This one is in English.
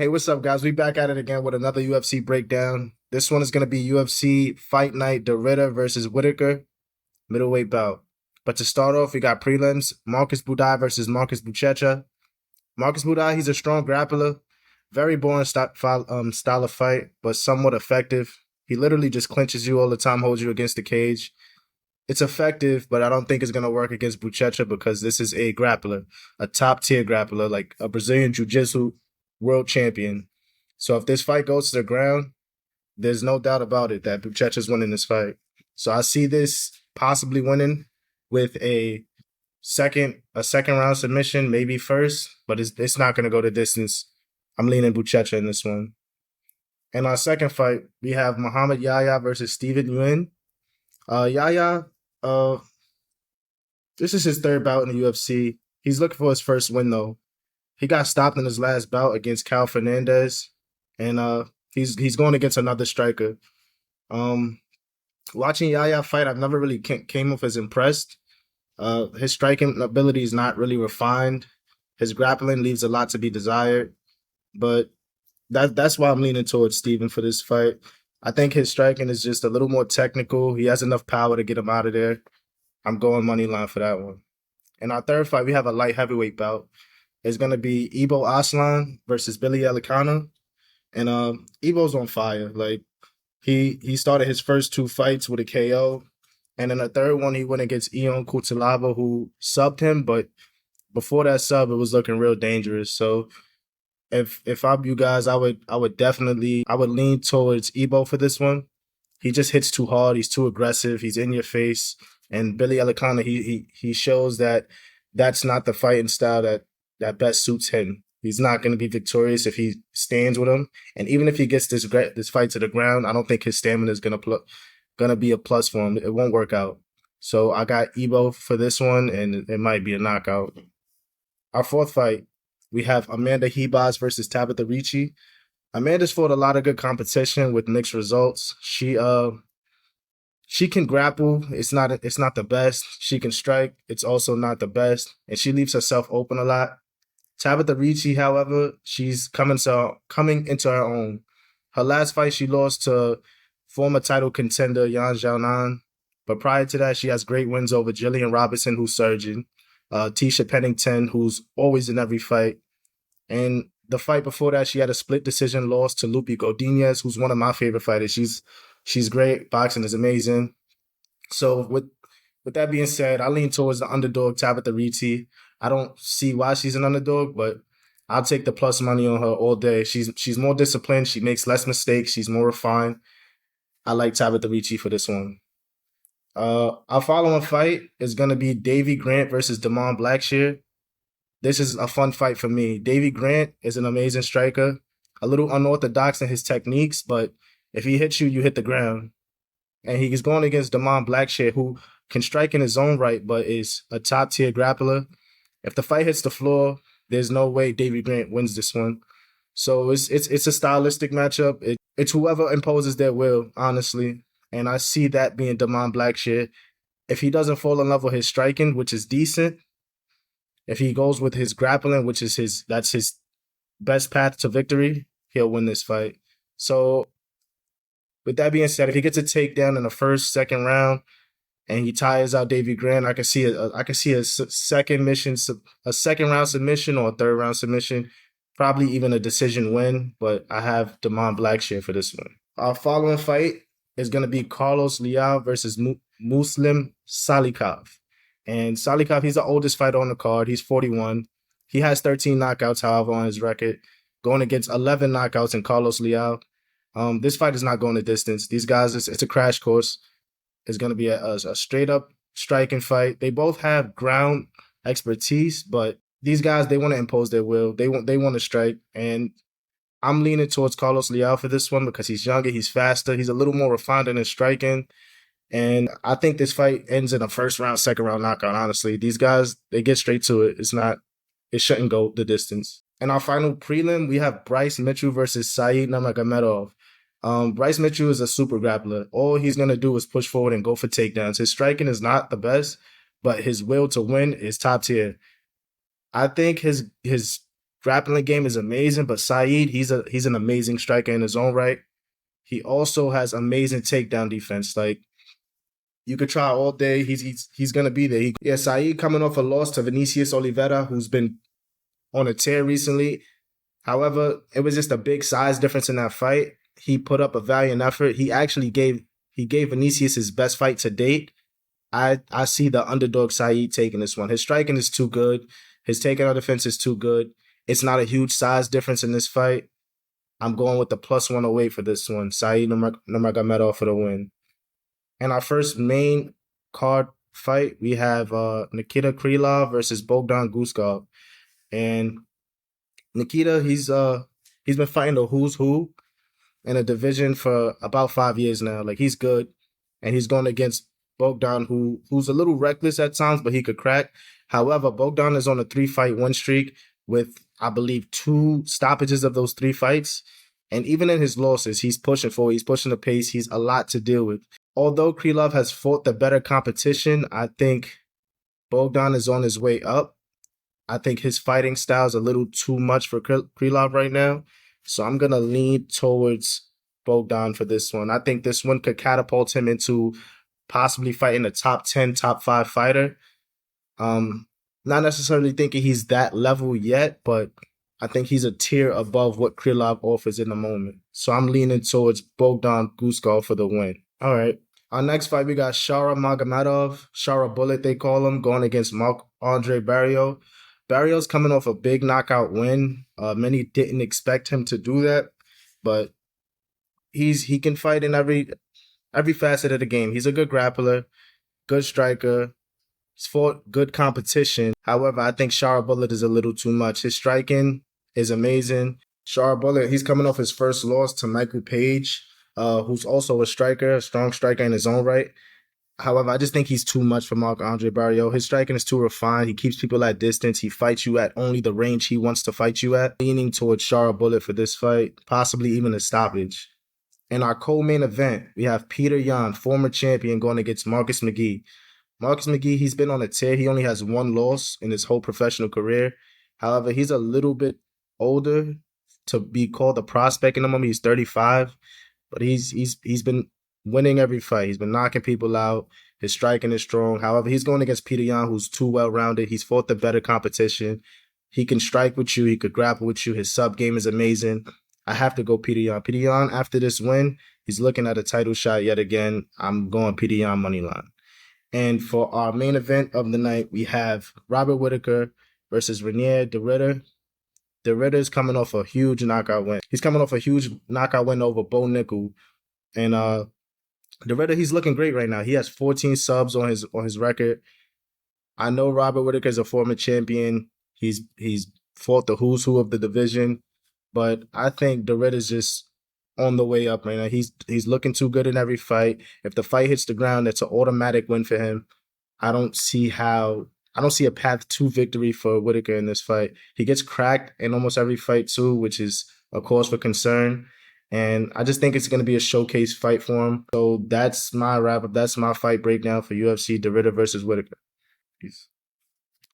Hey, what's up, guys? We back at it again with another UFC breakdown. This one is going to be UFC Fight Night Dorita versus Whittaker, middleweight bout. But to start off, we got prelims, Marcus Budai versus Marcus Buchecha. Marcus Budai, he's a strong grappler, very boring style of fight, but somewhat effective. He literally just clinches you all the time, holds you against the cage. It's effective, but I don't think it's going to work against Buchecha because this is a grappler, a top-tier grappler, like a Brazilian Jiu-Jitsu world champion. So if this fight goes to the ground, there's no doubt about it that Buchecha's winning this fight. So I see this possibly winning with a second round submission, maybe first, but it's not going to go the distance. I'm leaning Buchecha in this one. In our second fight, we have Muhammad Yahya versus Steven Nguyen. Yahya, this is his third bout in the UFC. He's looking for his first win, though. He got stopped in his last bout against Cal Fernandez, and he's going against another striker. Watching Yahya fight, I've never really came off as impressed. His striking ability is not really refined. His grappling leaves a lot to be desired, but that's why I'm leaning towards Steven for this fight. I think his striking is just a little more technical. He has enough power to get him out of there. I'm going money line for that one. In our third fight, we have a light heavyweight bout. It's going to be Ibo Aslan versus Billy Elikana. And Ibo's on fire. Like, he started his first two fights with a KO. And in the third one, he went against Ion Cutelaba, who subbed him. But before that sub, it was looking real dangerous. So if I'm you guys, I would lean towards Ibo for this one. He just hits too hard. He's too aggressive. He's in your face. And Billy Elikana, he shows that that's not the fighting style that best suits him. He's not going to be victorious if he stands with him. And even if he gets this fight to the ground, I don't think his stamina is going to be a plus for him. It won't work out. So I got Ibo for this one, and it might be a knockout. Our fourth fight, we have Amanda Ribas versus Tabitha Ricci. Amanda's fought a lot of good competition with mixed results. She can grapple. It's not the best. She can strike. It's also not the best. And she leaves herself open a lot. Tabitha Ricci, however, she's coming into her own. Her last fight, she lost to former title contender Yan Xiaonan. But prior to that, she has great wins over Jillian Robinson, who's surging, Tisha Pennington, who's always in every fight. And the fight before that, she had a split decision loss to Lupi Godinez, who's one of my favorite fighters. She's great. Boxing is amazing. So with that being said, I lean towards the underdog, Tabitha Ricci. I don't see why she's an underdog, but I'll take the plus money on her all day. She's more disciplined. She makes less mistakes. She's more refined. I like Tabitha Ricci for this one. Our following fight is going to be Davy Grant versus Damon Blackshear. This is a fun fight for me. Davy Grant is an amazing striker, a little unorthodox in his techniques, but if he hits you, you hit the ground. And he's going against Damon Blackshear, who can strike in his own right, but is a top-tier grappler. If the fight hits the floor, there's no way Davy Grant wins this one. So it's a stylistic matchup. It's whoever imposes their will, honestly. And I see that being Damon Blackshear. If he doesn't fall in love with his striking, which is decent, if he goes with his grappling, that's his best path to victory, he'll win this fight. So with that being said, if he gets a takedown in the first, second round, and he tires out Davy Grant, I can see a second round submission or a third round submission, probably even a decision win. But I have Damon Blackshear for this one. Our following fight is going to be Carlos Leal versus Muslim Salikov. And Salikov, he's the oldest fighter on the card. He's 41. He has 13 knockouts, however, on his record, going against 11 knockouts in Carlos Leal. This fight is not going the distance. These guys, it's a crash course. It's going to be a straight-up striking fight. They both have ground expertise, but these guys, they want to impose their will. They want to strike, and I'm leaning towards Carlos Leal for this one because he's younger, he's faster, he's a little more refined in his striking, and I think this fight ends in a first round, second round knockout, honestly. These guys, they get straight to it. It shouldn't go the distance. In our final prelim, we have Bryce Mitchell versus Saeed Nurmagomedov. Bryce Mitchell is a super grappler. All he's going to do is push forward and go for takedowns. His striking is not the best, but his will to win is top tier. I think his grappling game is amazing, but Said, he's an amazing striker in his own right. He also has amazing takedown defense. Like, you could try all day. He's gonna be there. Yeah, Said coming off a loss to Vinicius Oliveira, who's been on a tear recently. However, it was just a big size difference in that fight. He put up a valiant effort. He gave Vinicius his best fight to date. I see the underdog Said taking this one. His striking is too good. His takedown defense is too good. It's not a huge size difference in this fight. I'm going with the plus 108 for this one. Said Nurmagomedov for the win. And our first main card fight, we have Nikita Krylov versus Bogdan Guskov. And Nikita, he's been fighting the who's who in a division for about 5 years now. Like, he's good. And he's going against Bogdan, who's a little reckless at times, but he could crack. However, Bogdan is on a 3-fight win streak with, I believe, 2 stoppages of those 3 fights. And even in his losses, he's pushing forward. He's pushing the pace. He's a lot to deal with. Although Krylov has fought the better competition, I think Bogdan is on his way up. I think his fighting style is a little too much for Krylov right now. So I'm going to lean towards Bogdan for this one. I think this one could catapult him into possibly fighting a top 10, top 5 fighter. Not necessarily thinking he's that level yet, but I think he's a tier above what Krylov offers in the moment. So I'm leaning towards Bogdan Guskov for the win. All right. Our next fight, we got Shara Magomedov, Shara Bullet they call him, going against Marc-Andre Barriault. Barriault's coming off a big knockout win. Many didn't expect him to do that, but he can fight in every facet of the game. He's a good grappler, good striker. He's fought good competition. However, I think Shara Bullet is a little too much. His striking is amazing. Shara Bullet, he's coming off his first loss to Michael Page, who's also a striker, a strong striker in his own right. However, I just think he's too much for Marc-Andre Barriault. His striking is too refined. He keeps people at distance. He fights you at only the range he wants to fight you at. Leaning towards Shara Bullet for this fight, possibly even a stoppage. In our co-main event, we have Peter Yan, former champion, going against Marcus McGhee. Marcus McGhee, he's been on a tear. He only has 1 loss in his whole professional career. However, he's a little bit older to be called a prospect in the moment. He's 35, but he's been winning every fight. He's been knocking people out. His striking is strong. However, he's going against Peter Yan, who's too well-rounded. He's fought the better competition. He can strike with you. He could grapple with you. His sub game is amazing. I have to go Peter Yan. Peter Yan, after this win, he's looking at a title shot yet again. I'm going Peter Yan money line. And for our main event of the night, we have Robert Whittaker versus Renier de Ridder. De Ridder is coming off a huge knockout win. He's coming off a huge knockout win over Bo Nickel. And De Ridder, he's looking great right now. He has 14 subs on his record. I know Robert Whittaker is a former champion. He's fought the who's who of the division. But I think De Ridder's just on the way up right now. He's looking too good in every fight. If the fight hits the ground, it's an automatic win for him. I don't see a path to victory for Whittaker in this fight. He gets cracked in almost every fight too, which is a cause for concern. And I just think it's going to be a showcase fight for him. So that's my wrap-up. That's my fight breakdown for UFC, De Ridder versus Whittaker. Peace.